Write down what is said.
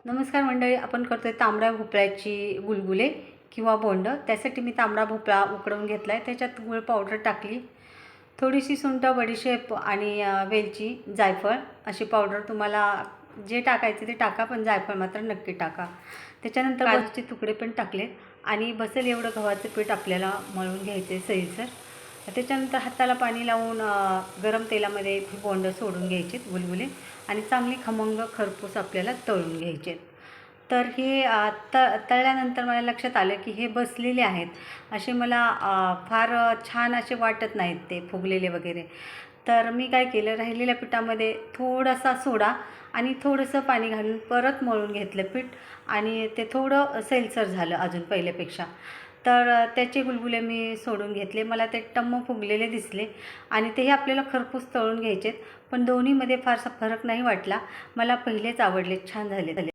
नमस्कार मंडळी, आपण करतोय तांबड्या भोपळ्याची गुलगुले किंवा बोंड। त्यासाठी मी तांबडा भोपळा उकडवून घेतला आहे, त्याच्यात गूळ पावडर टाकली, थोडीशी सुंठ, बडीशेप आणि वेलची, जायफळ अशी पावडर तुम्हाला जे टाकायचे ते टाका, पण जायफळ मात्र नक्की टाका। त्याच्यानंतर काजूचे तुकडे पण टाकले आणि बसेल एवढं गव्हाचं पीठ आपल्याला मळून घ्यायचे सैलसर। त्याच्यानंतर हाताला पाणी लावून गरम तेलामध्ये बोंड सोडून घ्यायचे गुलगुले आणि चांगली खमंग खरपूस आपल्याला तळून घ्यायचे। तर हे तळल्यानंतर मला लक्षात आलं की हे बसलेले आहेत, असे मला फार छान असे वाटत नाहीत ते फुगलेले वगैरे। तर मी काय केलं, राहिलेल्या पिठामध्ये थोडासा सोडा आणि थोडंसं पाणी घालून परत मळून घेतलं पीठ आणि ते थोडं सैलसर झालं अजून पहिल्यापेक्षा। तर त्याचे गुलगुले मी सोडून घेतले, मला ते टम्म फुगलेले दिसले आणि तेही आपल्याला खरपूस तळून घ्यायचे। पण दोन्हीमध्ये फारसा फरक नाही वाटला, मला पहिलेच आवडले, छान झाले।